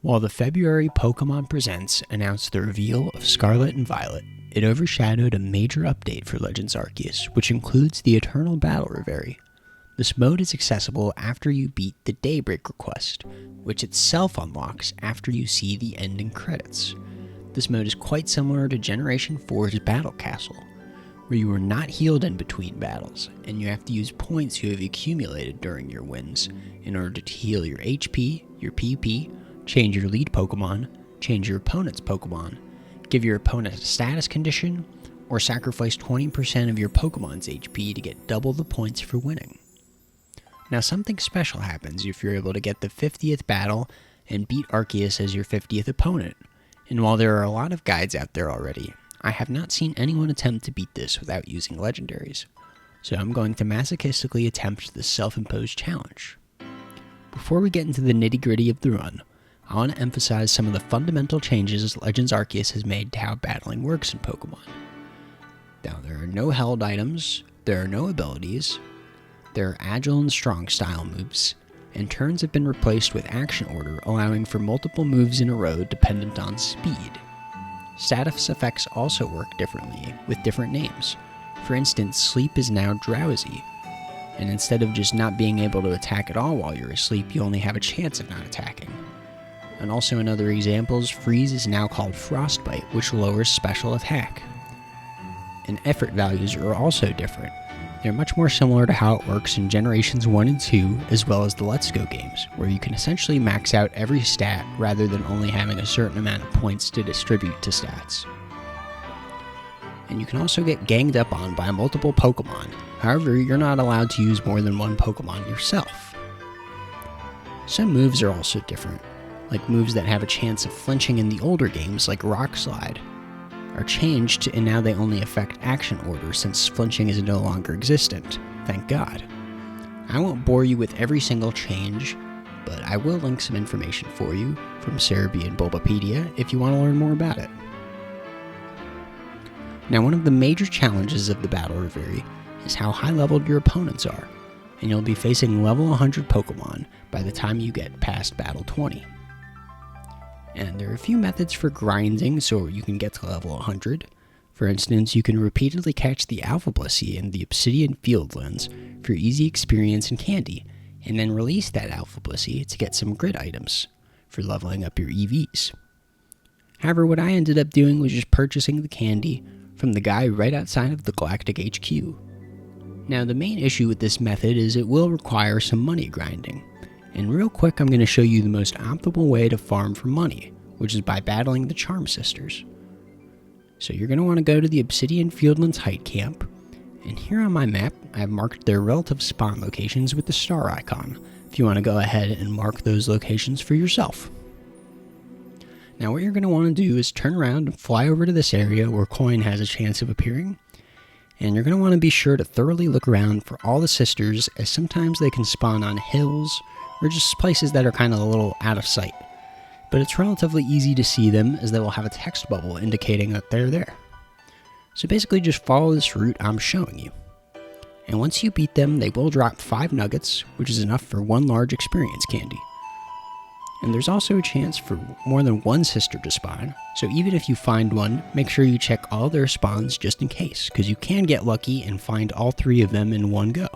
While the February Pokemon Presents announced the reveal of Scarlet and Violet, it overshadowed a major update for Legends Arceus, which includes the Eternal Battle Reverie. This mode is accessible after you beat the Daybreak request, which itself unlocks after you see the ending credits. This mode is quite similar to Generation 4's Battle Castle, where you are not healed in between battles, and you have to use points you have accumulated during your wins in order to heal your HP, your PP, change your lead Pokemon, change your opponent's Pokemon, give your opponent a status condition, or sacrifice 20% of your Pokemon's HP to get double the points for winning. Now, something special happens if you're able to get the 50th battle and beat Arceus as your 50th opponent, and while there are a lot of guides out there already, I have not seen anyone attempt to beat this without using Legendaries, so I'm going to masochistically attempt this self-imposed challenge. Before we get into the nitty-gritty of the run, I want to emphasize some of the fundamental changes Legends Arceus has made to how battling works in Pokemon. Now, there are no held items, there are no abilities, there are agile and strong style moves, and turns have been replaced with action order, allowing for multiple moves in a row dependent on speed. Status effects also work differently, with different names. For instance, sleep is now drowsy, and instead of just not being able to attack at all while you're asleep, you only have a chance of not attacking. And also in other examples, freeze is now called frostbite, which lowers special attack. And effort values are also different. They're much more similar to how it works in Generations 1 and 2, as well as the Let's Go games, where you can essentially max out every stat rather than only having a certain amount of points to distribute to stats. And you can also get ganged up on by multiple Pokemon, however, you're not allowed to use more than one Pokemon yourself. Some moves are also different, like moves that have a chance of flinching in the older games like Rock Slide, are changed and now they only affect action order since flinching is no longer existent, thank God. I won't bore you with every single change, but I will link some information for you from Cerebi and Bulbapedia if you want to learn more about it. Now, one of the major challenges of the Battle Reverie is how high-leveled your opponents are, and you'll be facing level 100 Pokemon by the time you get past Battle 20. And there are a few methods for grinding so you can get to level 100. For instance, you can repeatedly catch the Alpha Blissey in the Obsidian Fieldlands for easy experience and candy, and then release that Alpha Blissey to get some grid items for leveling up your EVs. However, what I ended up doing was just purchasing the candy from the guy right outside of the Galactic HQ. Now, the main issue with this method is it will require some money grinding. And real quick, I'm going to show you the most optimal way to farm for money, which is by battling the Charm Sisters. So you're going to want to go to the Obsidian Fieldlands Height Camp, and here on my map, I've marked their relative spawn locations with the star icon, if you want to go ahead and mark those locations for yourself. Now what you're going to want to do is turn around and fly over to this area where Coin has a chance of appearing, and you're going to want to be sure to thoroughly look around for all the sisters, as sometimes they can spawn on hills, or just places that are kind of a little out of sight. But it's relatively easy to see them as they will have a text bubble indicating that they're there. So basically just follow this route I'm showing you. And once you beat them, they will drop 5 nuggets, which is enough for 1 large experience candy. And there's also a chance for more than 1 sister to spawn, so even if you find one, make sure you check all their spawns just in case, because you can get lucky and find all 3 of them in one go.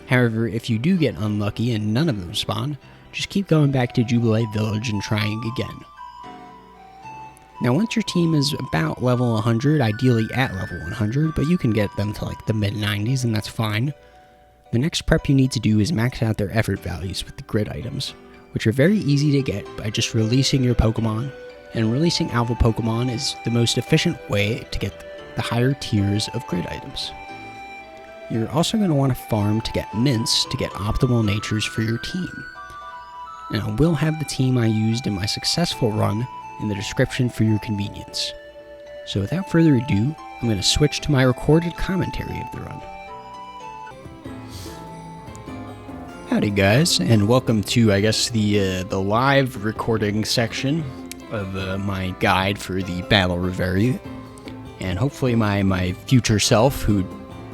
However, if you do get unlucky and none of them spawn, just keep going back to Jubilee Village and trying again. Now once your team is about level 100, ideally at level 100, but you can get them to like the mid-90s and that's fine, the next prep you need to do is max out their effort values with the grid items, which are very easy to get by just releasing your Pokemon, and releasing Alpha Pokemon is the most efficient way to get the higher tiers of grid items. You're also going to want to farm to get mints to get optimal natures for your team. And I will have the team I used in my successful run in the description for your convenience. So without further ado, I'm going to switch to my recorded commentary of the run. Howdy guys, and welcome to, I guess, the live recording section of my guide for the Battle Reverie. And hopefully my future self, who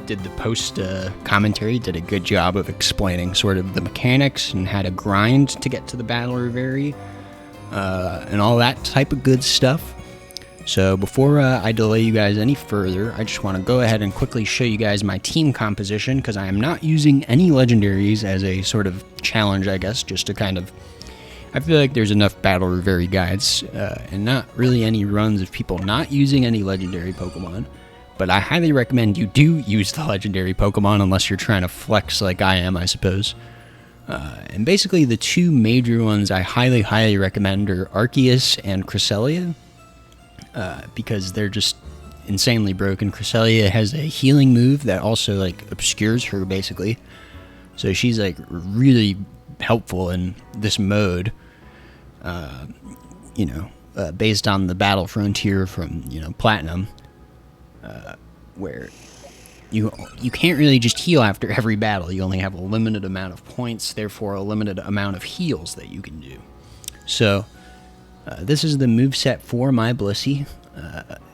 did the post commentary, did a good job of explaining sort of the mechanics and how to grind to get to the Battle Reverie. and all that type of good stuff. So before I delay you guys any further, I just want to go ahead and quickly show you guys my team composition, because I am not using any legendaries as a sort of challenge, I guess, just to kind of... I feel like there's enough Battle Reverie guides, and not really any runs of people not using any legendary Pokemon. But I highly recommend you do use the legendary Pokemon unless you're trying to flex like I am, I suppose. And basically the two major ones I highly recommend are Arceus and Cresselia. Because they're just insanely broken. Cresselia has a healing move that also like obscures her basically, so she's like really helpful in this mode. Based on the Battle Frontier from Platinum, where you can't really just heal after every battle. You only have a limited amount of points, therefore a limited amount of heals that you can do. So. This is the moveset for my Blissey.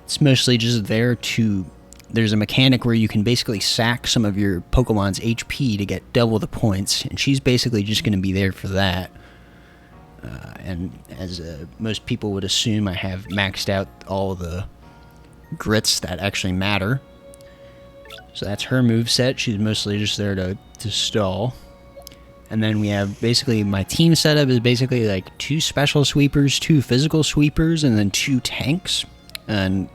It's mostly just there to... There's a mechanic where you can basically sack some of your Pokemon's HP to get double the points, and she's basically just going to be there for that. And as most people would assume, I have maxed out all the grits that actually matter. So that's her moveset. She's mostly just there to stall. And then we have basically my team setup is basically like 2 special sweepers, 2 physical sweepers, and then 2 tanks. And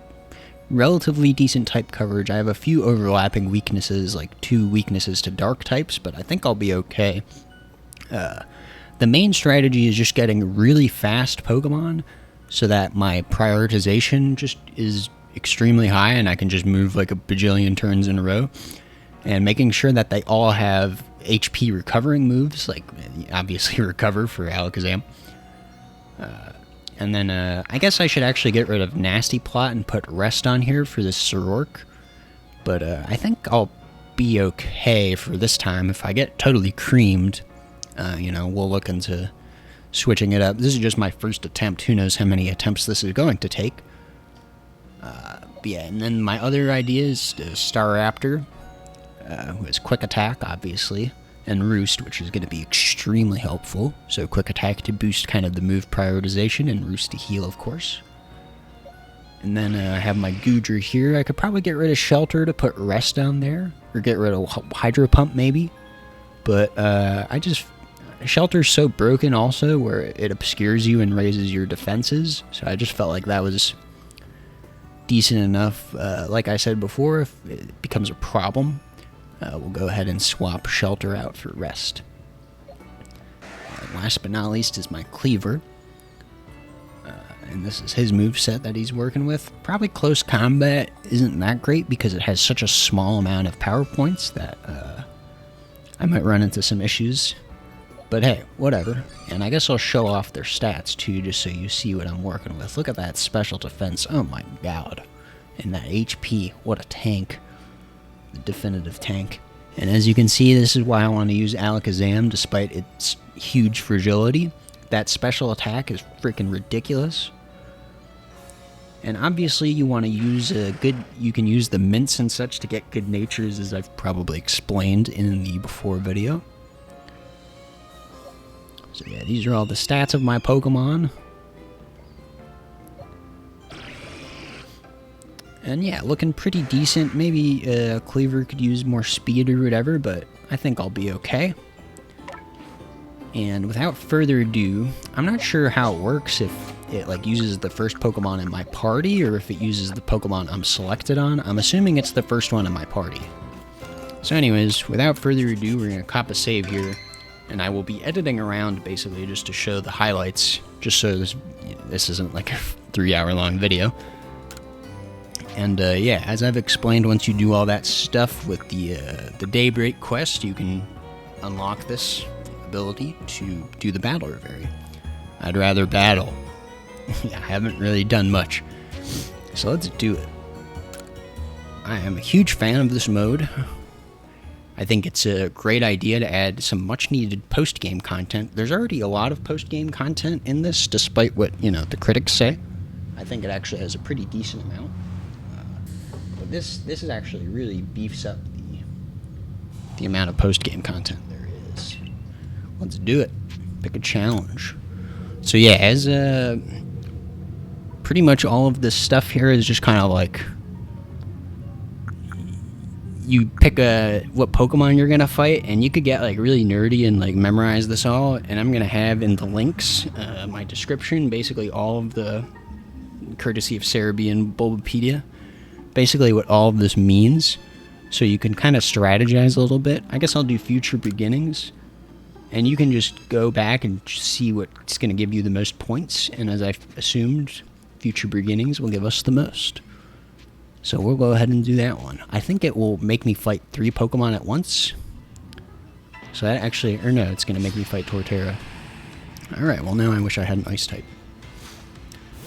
relatively decent type coverage. I have a few overlapping weaknesses, like 2 weaknesses to dark types, but I think I'll be okay. The main strategy is just getting really fast Pokemon so that my prioritization just is extremely high and I can just move like a bajillion turns in a row. And making sure that they all have HP recovering moves, like obviously recover for Alakazam. And then I guess I should actually get rid of Nasty Plot and put Rest on here for this Zoroark. But I think I'll be okay for this time. If I get totally creamed, we'll look into switching it up. This is just my first attempt. Who knows how many attempts this is going to take. But yeah, and then my other idea is Staraptor. Who has Quick Attack, obviously, and Roost, which is going to be extremely helpful. So Quick Attack to boost kind of the move prioritization, and Roost to heal, of course. And then I have my Goodra here. I could probably get rid of Shelter to put Rest down there, or get rid of Hydro Pump, maybe. But Shelter's so broken also, where it obscures you and raises your defenses. So I just felt like that was decent enough. Like I said before, if it becomes a problem, we'll go ahead and swap Shelter out for Rest. And last but not least is my Kleavor. And this is his moveset that he's working with. Probably close combat isn't that great because it has such a small amount of power points that I might run into some issues. But hey, whatever. And I guess I'll show off their stats too, just so you see what I'm working with. Look at that special defense. Oh my god. And that HP. What a tank. The definitive tank. And as you can see, this is why I want to use Alakazam despite its huge fragility. That special attack is freaking ridiculous. And obviously you want to use you can use the mints and such to get good natures, as I've probably explained in the before video. So yeah, these are all the stats of my Pokemon. And yeah, looking pretty decent. Maybe Kleavor could use more speed or whatever, but I think I'll be okay. And without further ado, I'm not sure how it works, if it like uses the first Pokemon in my party or if it uses the Pokemon I'm selected on. I'm assuming it's the first one in my party. So anyways, without further ado, we're going to cop a save here. And I will be editing around basically just to show the highlights, just so this isn't like a 3-hour long video. And yeah, as I've explained, once you do all that stuff with the Daybreak quest, you can unlock this ability to do the Battle Reverie. I'd rather battle. Yeah, I haven't really done much. So let's do it. I am a huge fan of this mode. I think it's a great idea to add some much-needed post-game content. There's already a lot of post-game content in this, despite what, the critics say. I think it actually has a pretty decent amount. But this is actually really beefs up the amount of post-game content there is. Let's do it. Pick a challenge. So yeah, as pretty much all of this stuff here is just kind of like you pick what Pokemon you're gonna fight, and you could get like really nerdy and like memorize this all. And I'm gonna have in the links, my description, basically all of the, courtesy of Cerebi and Bulbapedia, basically what all of this means, so you can kind of strategize a little bit. I guess I'll do future beginnings, and you can just go back and see what's going to give you the most points. And as I've assumed, future beginnings will give us the most. So we'll go ahead and do that one. I think it will make me fight 3 Pokemon at once. So that actually, or no, it's going to make me fight Torterra. Alright, well now I wish I had an Ice type.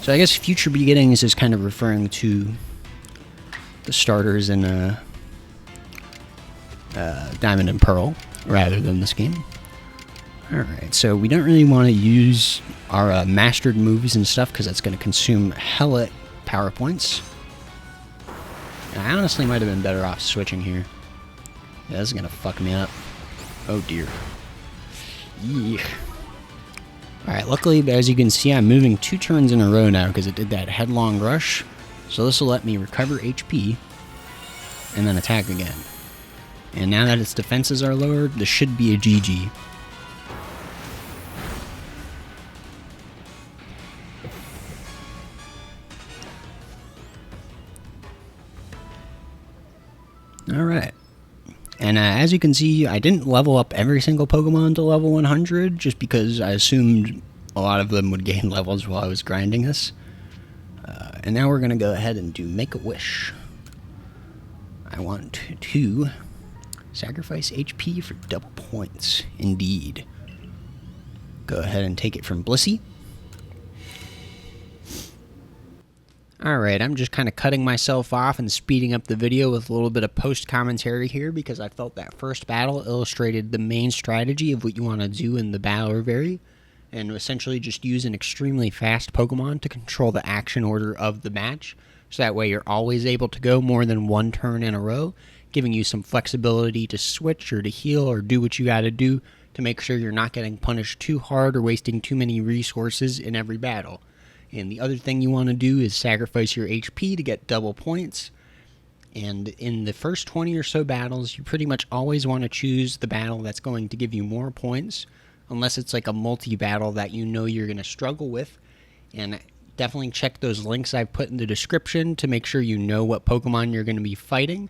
So I guess future beginnings is kind of referring to the starters in Diamond and Pearl, rather than this game. Alright, so we don't really want to use our mastered moves and stuff, because that's going to consume hella power points. And I honestly might have been better off switching here. Yeah, this is going to fuck me up. Oh dear. Yeesh. Alright, luckily, as you can see, I'm moving 2 turns in a row now, because it did that headlong rush. So this will let me recover HP, and then attack again. And now that its defenses are lowered, this should be a GG. Alright. And as you can see, I didn't level up every single Pokemon to level 100, just because I assumed a lot of them would gain levels while I was grinding this. And now we're going to go ahead and do Make a Wish. I want to sacrifice HP for double points. Indeed. Go ahead and take it from Blissey. Alright, I'm just kind of cutting myself off and speeding up the video with a little bit of post-commentary here, because I felt that first battle illustrated the main strategy of what you want to do in the Battle Reverie, and essentially just use an extremely fast Pokemon to control the action order of the match, so that way you're always able to go more than 1 turn in a row, giving you some flexibility to switch or to heal or do what you gotta do to make sure you're not getting punished too hard or wasting too many resources in every battle. And the other thing you want to do is sacrifice your HP to get double points. And in the first 20 or so battles, you pretty much always want to choose the battle that's going to give you more points, unless it's like a multi-battle that you know you're going to struggle with. And definitely check those links I've put in the description to make sure you know what Pokemon you're going to be fighting.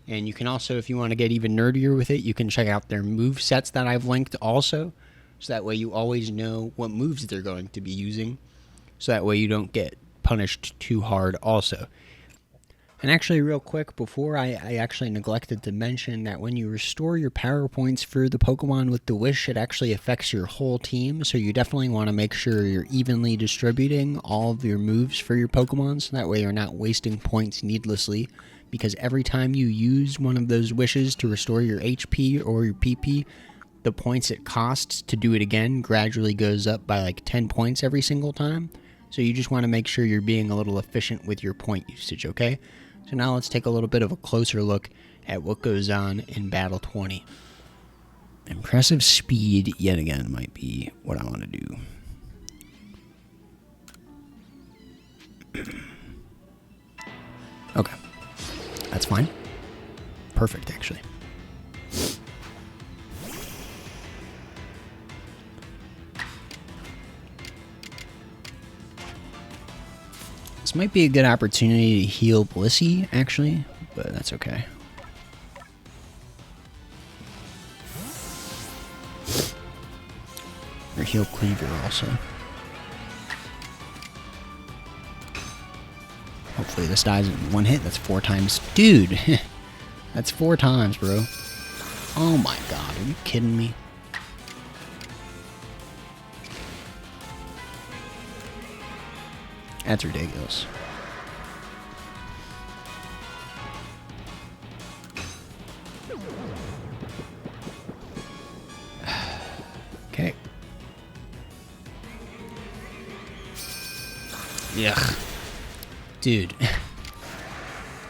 And you can also, if you want to get even nerdier with it, you can check out their movesets that I've linked also. So that way you always know what moves they're going to be using. So that way you don't get punished too hard also. And actually, real quick, before I actually neglected to mention that when you restore your power points for the Pokemon with the Wish, it actually affects your whole team. So you definitely want to make sure you're evenly distributing all of your moves for your Pokemon, so that way you're not wasting points needlessly. Because every time you use one of those wishes to restore your HP or your PP, the points it costs to do it again gradually goes up by like 10 points every single time. So you just want to make sure you're being a little efficient with your point usage, okay? So now let's take a little bit of a closer look at what goes on in Battle 20. Impressive speed, yet again, might be what I want to do. Okay. That's fine. Perfect, actually. This might be a good opportunity to heal Blissey, actually, but that's okay. Or heal Kleavor also. Hopefully this dies in 1 hit. That's 4 times. Dude! That's 4 times, bro. Oh my god, are you kidding me? That's ridiculous. Okay. Yuck. Dude.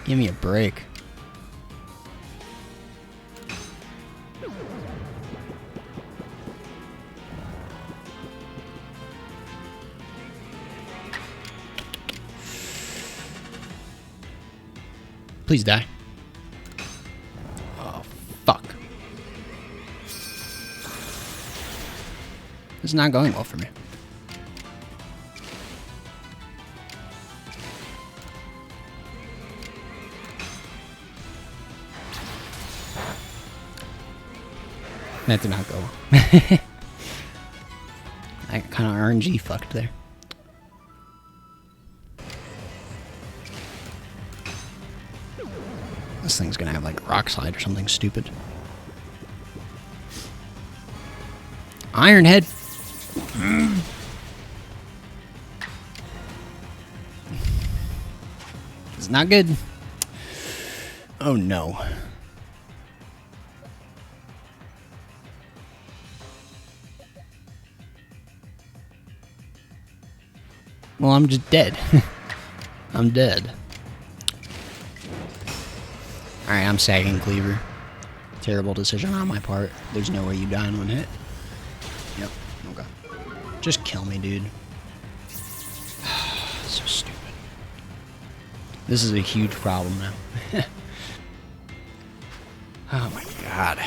Give me a break. Please die. Oh, fuck. This is not going well for me. That did not go well. I got kind of RNG fucked there. This thing's gonna have like Rock Slide or something stupid. Iron Head. It's not good. Oh no. Well, I'm just dead. I'm dead. Alright, I'm sagging Kleavor. Terrible decision on my part. There's no way you die in one hit. Yep, okay. Just kill me, dude. So stupid. This is a huge problem now. Oh my god.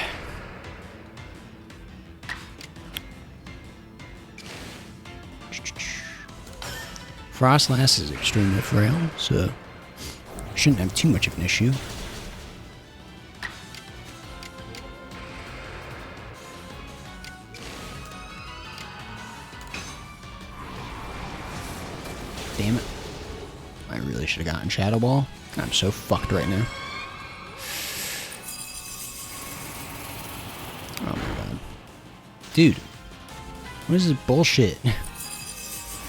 Frostlass is extremely frail, so shouldn't have too much of an issue. Damn it. I really should have gotten Shadow Ball. I'm so fucked right now. Oh my god. Dude. What is this bullshit?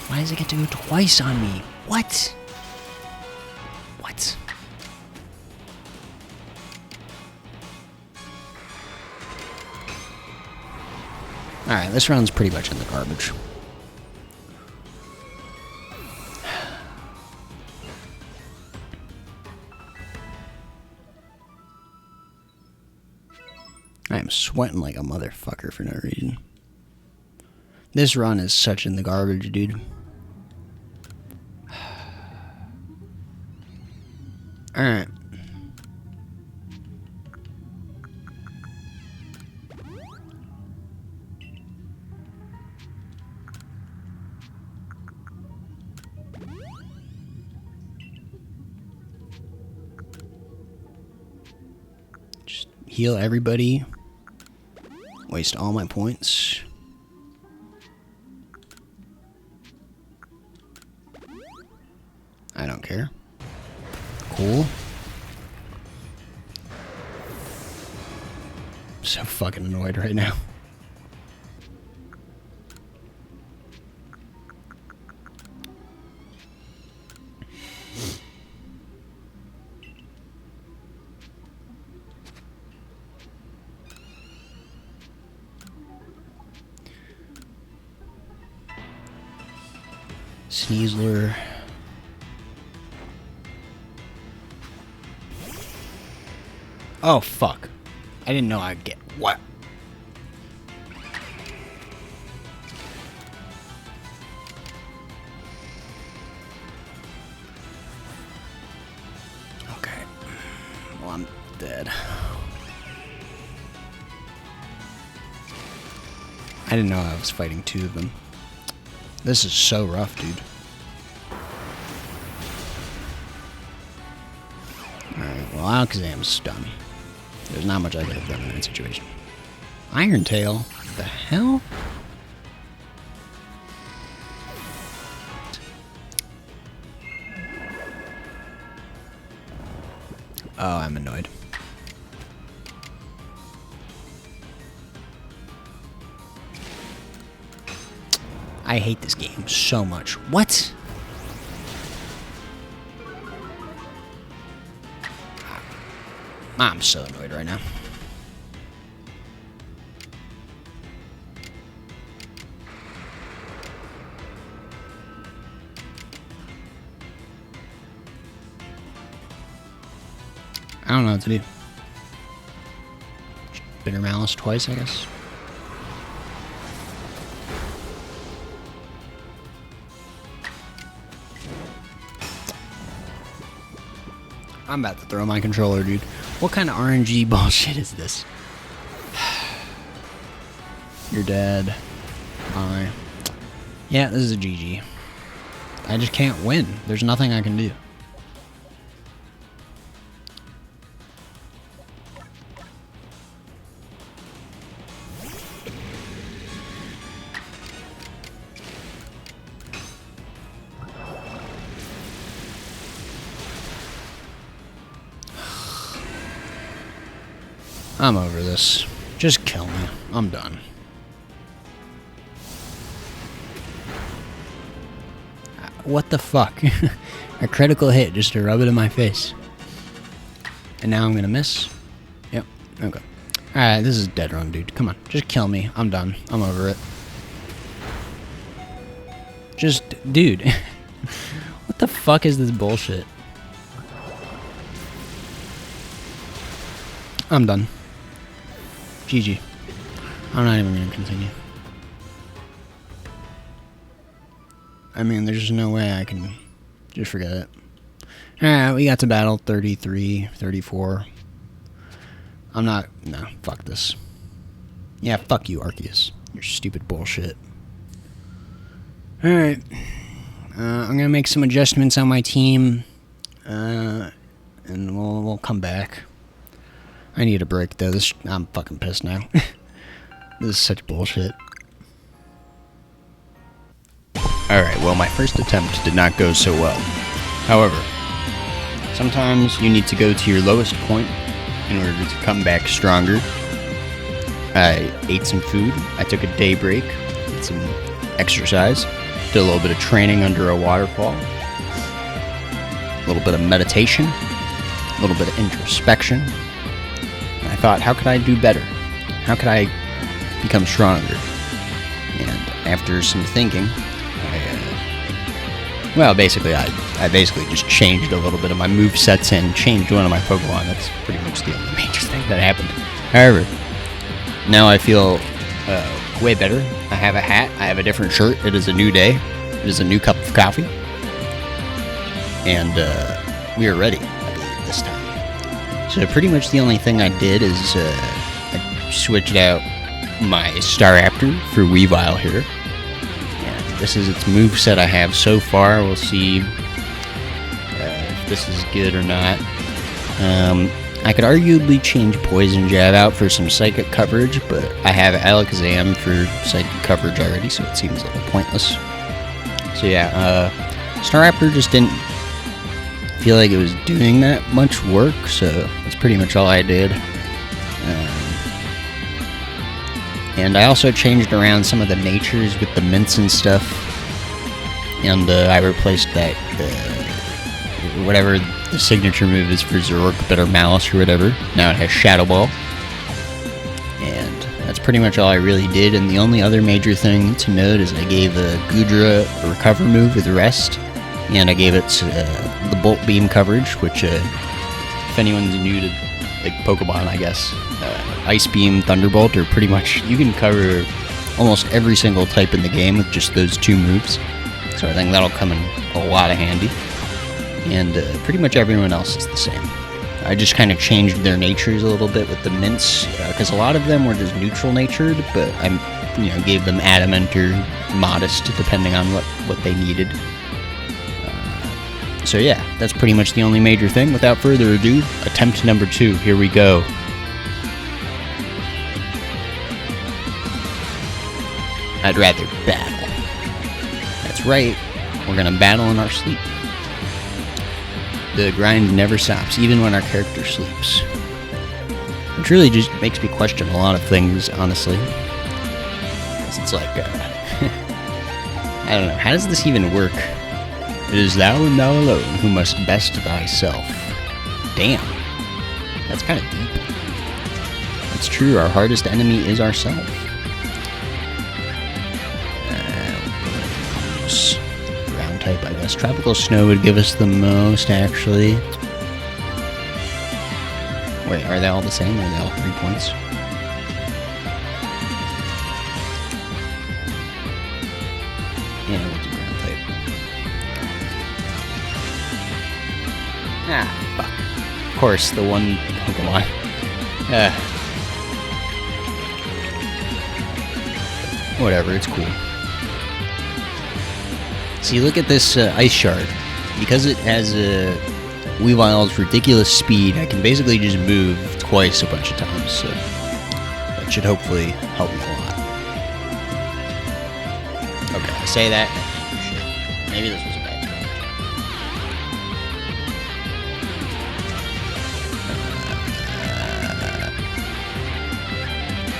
Why does it get to go twice on me? What? What? Alright, this round's pretty much in the garbage. I am sweating like a motherfucker for no reason. This run is such in the garbage, dude. Alright. Just heal everybody. Waste all my points. I don't care. Cool. I'm so fucking annoyed right now. Sneasler. Oh, fuck. I didn't know I'd get... What? Okay. Well, I'm dead. I didn't know I was fighting two of them. This is so rough, dude. Alright, well, Alakazam's done. There's not much I could have done in that situation. Iron Tail? What the hell? Oh, I'm annoyed. I hate this game so much. What? I'm so annoyed right now. I don't know what to do. Bitter Malice twice, I guess. I'm about to throw my controller, dude. What kind of RNG bullshit is this? You're dead. Bye. Yeah, this is a GG. I just can't win. There's nothing I can do. I'm over this. Just kill me. I'm done. What the fuck? A critical hit just to rub it in my face. And now I'm gonna miss? Yep. Okay. Alright, this is dead run, dude. Come on. Just kill me. I'm done. I'm over it. Just, dude. What the fuck is this bullshit? I'm done. GG. I'm not even gonna continue. I mean, there's just no way I can just forget it. Alright, we got to battle 33, 34. I'm not... No, fuck this. Yeah, fuck you, Arceus. Your stupid bullshit. Alright. I'm gonna make some adjustments on my team. And we'll come back. I need a break, though. I'm fucking pissed now. This is such bullshit. Alright, well, my first attempt did not go so well. However, sometimes you need to go to your lowest point in order to come back stronger. I ate some food. I took a day break. Did some exercise. Did a little bit of training under a waterfall. A little bit of meditation. A little bit of introspection. I thought, how could I do better? How could I become stronger? And after some thinking, I basically just changed a little bit of my movesets and changed one of my Pokemon. That's pretty much the only major thing that happened. However, now I feel way better. I have a hat. I have a different shirt. It is a new day. It is a new cup of coffee. And we are ready, I believe, this time. So pretty much the only thing I did is I switched out my Staraptor for Weavile here. And this is its moveset I have so far. We'll see if this is good or not. I could arguably change Poison Jab out for some Psychic coverage, but I have Alakazam for Psychic coverage already, so it seems a little pointless. So yeah, Staraptor just didn't feel like it was doing that much work, so that's pretty much all I did. And I also changed around some of the natures with the mints and stuff, and I replaced that, whatever the signature move is for Zoroark, Bitter Malice or whatever. Now it has Shadow Ball. And that's pretty much all I really did, and the only other major thing to note is I gave Goodra a Recover move with Rest, and I gave it the Bolt Beam coverage, which, if anyone's new to like Pokemon, I guess, Ice Beam, Thunderbolt, or pretty much, you can cover almost every single type in the game with just those two moves. So I think that'll come in a lot of handy. And pretty much everyone else is the same. I just kind of changed their natures a little bit with the mints, because a lot of them were just neutral natured, but I gave them Adamant or Modest, depending on what they needed. So yeah, that's pretty much the only major thing. Without further ado, attempt number 2. Here we go. I'd rather battle. That's right, we're gonna battle in our sleep. The grind never stops, even when our character sleeps. Which really just makes me question a lot of things, honestly. Because it's like, I don't know, how does this even work? It is thou and thou alone who must best thyself. Damn. That's kind of deep. It's true, our hardest enemy is ourself. Ground type, I guess. Tropical Snow would give us the most, actually. Wait, are they all the same? Are they all 3 points? Yeah, we'll do ground type. Ah, fuck. course, the one Pokemon. Whatever, it's cool. See, look at this Ice Shard. Because it has Weavile's ridiculous speed, I can basically just move twice a bunch of times, so that should hopefully help me a lot. Okay, I say that. Shit. Maybe this was a bad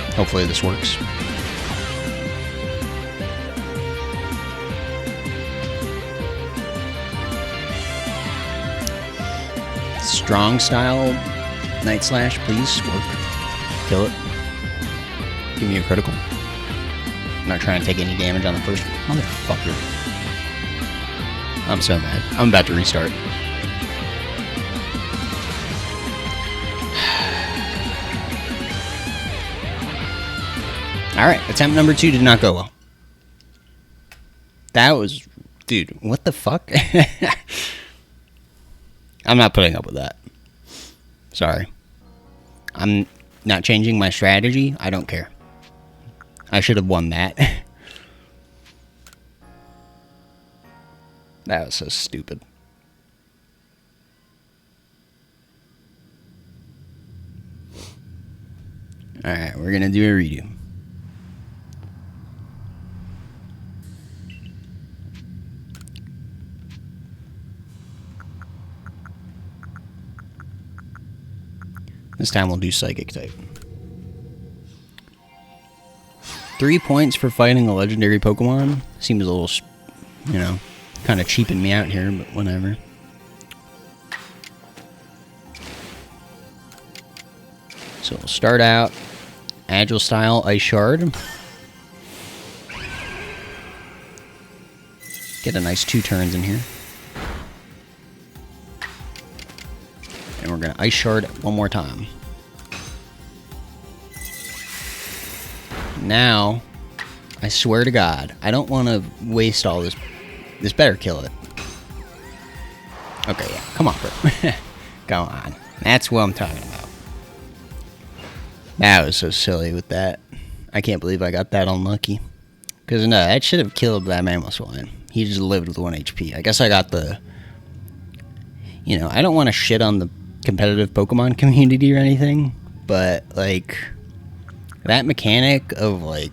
card. Hopefully this works. Strong style Night Slash, please work. Kill it. Give me a critical. I'm not trying to take any damage on the first motherfucker. I'm so mad. I'm about to restart. Alright, attempt number 2 did not go well. That was... Dude, what the fuck? I'm not putting up with that. Sorry. I'm not changing my strategy. I don't care. I should have won that. That was so stupid. Alright, we're gonna do a redo. This time we'll do Psychic type. 3 points for fighting a legendary Pokemon. Seems a little, you know, kind of cheaping me out here, but whatever. So we'll start out Agile Style Ice Shard. Get a nice 2 turns in here. And we're going to Ice Shard one more time. Now, I swear to God, I don't want to waste all this. This better kill it. Okay, yeah. Come on, bro. Go on. That's what I'm talking about. That was so silly with that. I can't believe I got that unlucky. Because, no, that should have killed that Mamoswine. He just lived with 1 HP. I guess I got the... You know, I don't want to shit on the competitive Pokemon community or anything, but, like... That mechanic of, like,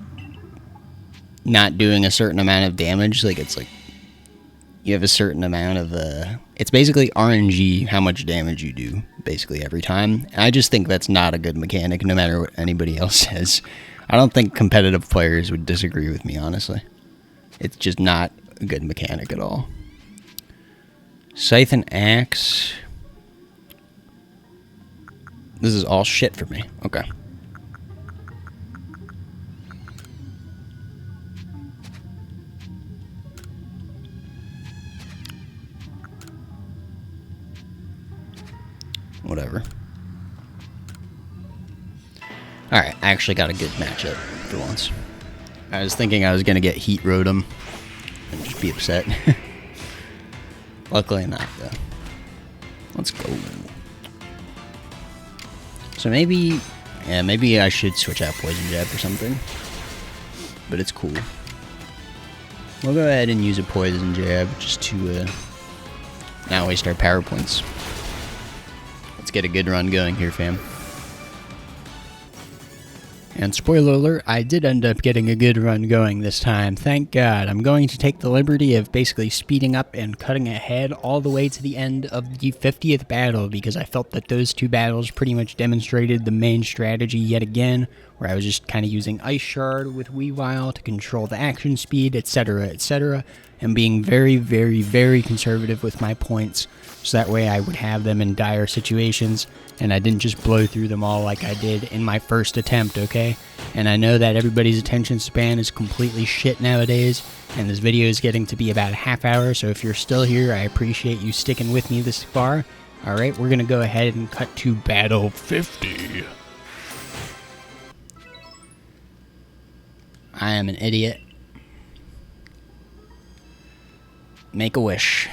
not doing a certain amount of damage, like, it's like, you have a certain amount of, it's basically RNG how much damage you do, basically, every time. And I just think that's not a good mechanic, no matter what anybody else says. I don't think competitive players would disagree with me, honestly. It's just not a good mechanic at all. Scythe and Axe. This is all shit for me. Okay. Whatever. Alright, I actually got a good matchup for once. I was thinking I was going to get Heat Rotom and just be upset. Luckily not, though. Let's go. So maybe... Yeah, maybe I should switch out Poison Jab or something. But it's cool. We'll go ahead and use a Poison Jab just to not waste our power points. Let's get a good run going here, fam. And spoiler alert, I did end up getting a good run going this time. Thank God. I'm going to take the liberty of basically speeding up and cutting ahead all the way to the end of the 50th battle, because I felt that those 2 battles pretty much demonstrated the main strategy yet again, where I was just kind of using Ice Shard with Weavile to control the action speed, etc., etc., and being very, very, very conservative with my points, so that way I would have them in dire situations, and I didn't just blow through them all like I did in my first attempt, okay? And I know that everybody's attention span is completely shit nowadays, and this video is getting to be about a half hour, so if you're still here, I appreciate you sticking with me this far. Alright, we're gonna go ahead and cut to Battle 50. I am an idiot. Make a wish.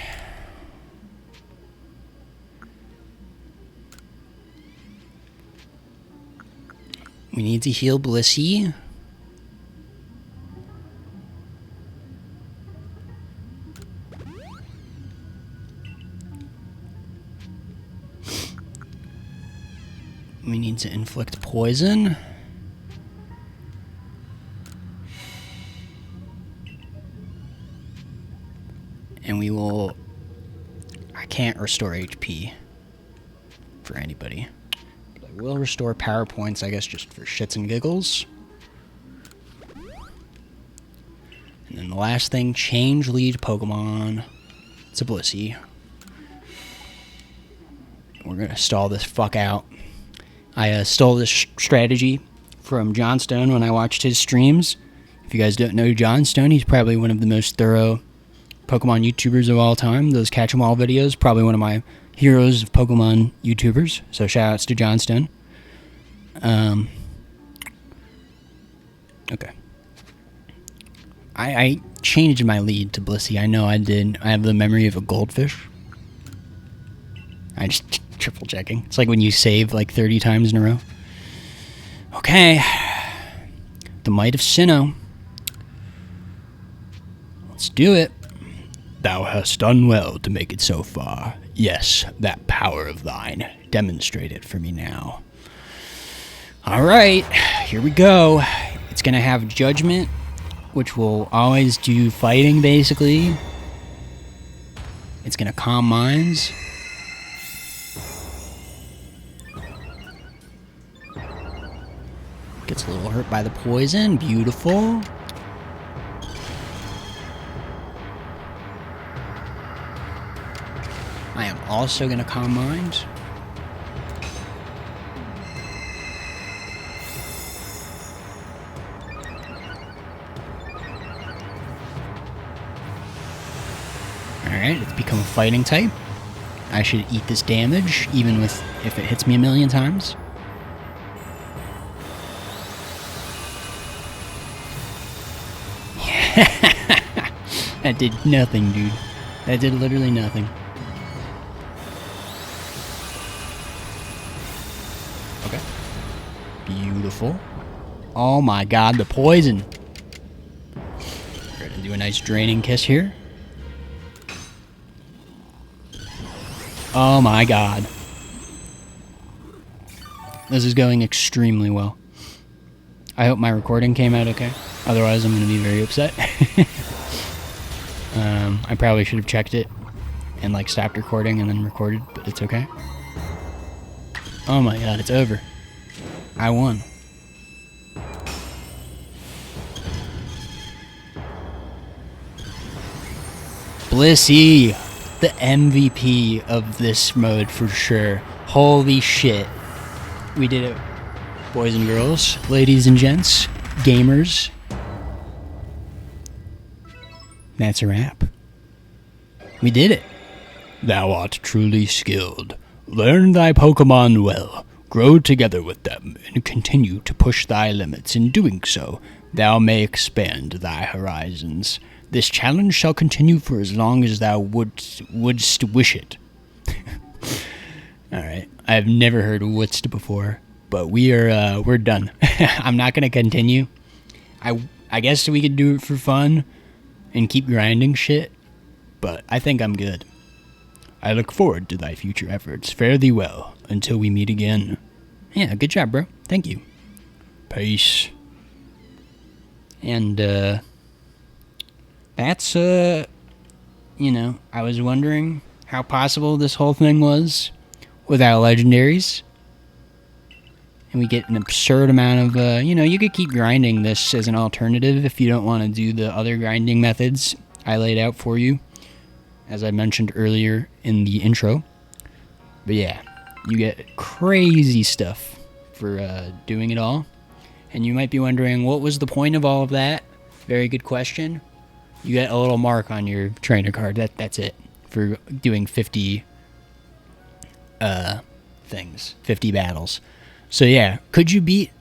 We need to heal Blissey. We need to inflict poison. And we will... I can't restore HP for anybody. But I will restore power points, I guess, just for shits and giggles. And then the last thing, change lead Pokemon to Blissey. We're going to stall this fuck out. I stole this strategy from Johnstone when I watched his streams. If you guys don't know Johnstone, he's probably one of the most thorough Pokemon YouTubers of all time. Those catch 'em all videos, probably one of my heroes of Pokemon YouTubers. So shout outs to Johnstone. Okay. I changed my lead to Blissey. I know I did. I have the memory of a goldfish. I just triple checking. It's like when you save like 30 times in a row. Okay. The Might of Sinnoh. Let's do it. Thou hast done well to make it so far. Yes, that power of thine. Demonstrate it for me now. Alright, here we go. It's going to have Judgment, which will always do fighting, basically. It's going to Calm Minds. Gets a little hurt by the poison. Beautiful. I am also going to Calm Mind. Alright, it's become a fighting type. I should eat this damage, even with if it hits me a million times. That did nothing, dude. That did literally nothing. Okay. Beautiful. Oh my god, the poison. We're gonna do a nice draining kiss here. Oh my god. This is going extremely well. I hope my recording came out okay. Otherwise, I'm going to be very upset. I probably should have checked it and like stopped recording and then recorded, but it's okay. Oh my god, it's over. I won. Blissey, the MVP of this mode for sure. Holy shit. We did it, boys and girls, ladies and gents, gamers. That's a wrap. We did it. Thou art truly skilled. Learn thy Pokemon well. Grow together with them, and continue to push thy limits. In doing so, thou may expand thy horizons. This challenge shall continue for as long as thou wouldst wish it. Alright, I've never heard wouldst before, but we're done. I'm not gonna continue. I guess we could do it for fun and keep grinding shit, but I think I'm good. I look forward to thy future efforts. Fare thee well until we meet again. Yeah, good job, bro. Thank you. Peace. And, that's, you know, I was wondering how possible this whole thing was without legendaries. And we get an absurd amount of, you know, you could keep grinding this as an alternative if you don't want to do the other grinding methods I laid out for you, as I mentioned earlier in the intro. But yeah, you get crazy stuff for doing it all. And you might be wondering, what was the point of all of that? Very good question. You get a little mark on your trainer card. That's it for doing 50 things, 50 battles. So yeah, could you beat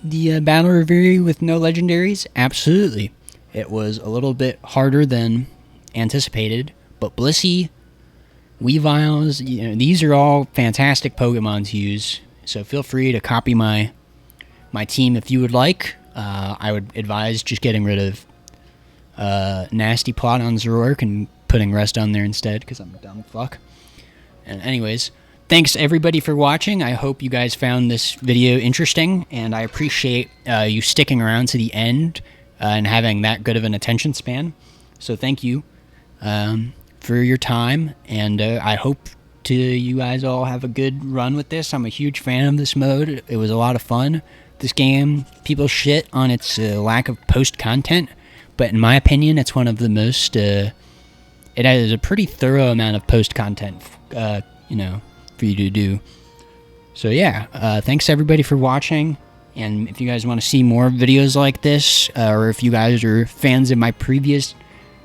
the Battle Reverie with no legendaries? Absolutely. It was a little bit harder than anticipated, but Blissey, Weaviles, you know, these are all fantastic Pokemon to use. So feel free to copy my my team if you would like. I would advise just getting rid of Nasty Plot on Zoroark and putting Rest on there instead, because I'm a dumb fuck. And anyways, thanks everybody for watching. I hope you guys found this video interesting, and I appreciate you sticking around to the end and having that good of an attention span. So thank you for your time, and I hope you guys all have a good run with this. I'm a huge fan of this mode. It was a lot of fun. This game, people shit on its lack of post content, but in my opinion, it's one of the most, it has a pretty thorough amount of post content, you know, for you to do. So yeah, thanks everybody for watching, and if you guys want to see more videos like this, or if you guys are fans of my previous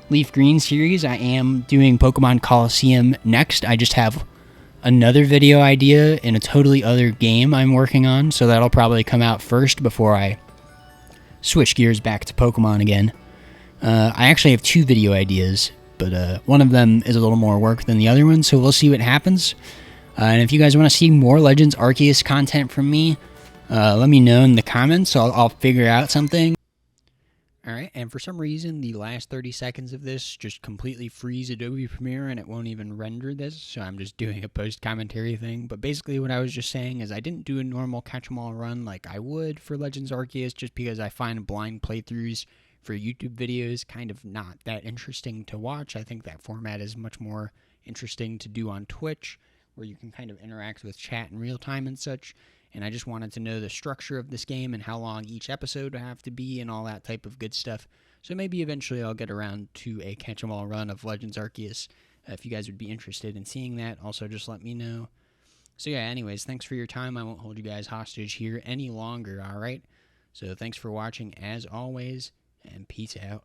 Leaf Green series, I am doing Pokemon Coliseum next. I just have another video idea in a totally other game I'm working on, so that'll probably come out first before I switch gears back to Pokemon again. I actually have 2 video ideas, but one of them is a little more work than the other one, so we'll see what happens. And if you guys want to see more Legends Arceus content from me, let me know in the comments. I'll figure out something. Alright, and for some reason, the last 30 seconds of this just completely freeze Adobe Premiere, and it won't even render this, so I'm just doing a post-commentary thing. But basically what I was just saying is I didn't do a normal catch-em-all run like I would for Legends Arceus, just because I find blind playthroughs for YouTube videos kind of not that interesting to watch. I think that format is much more interesting to do on Twitch, where you can kind of interact with chat in real time and such. And I just wanted to know the structure of this game and how long each episode would have to be and all that type of good stuff. So maybe eventually I'll get around to a catch-em-all run of Legends Arceus. If you guys would be interested in seeing that, also just let me know. So yeah, anyways, thanks for your time. I won't hold you guys hostage here any longer, alright? So thanks for watching as always, and peace out.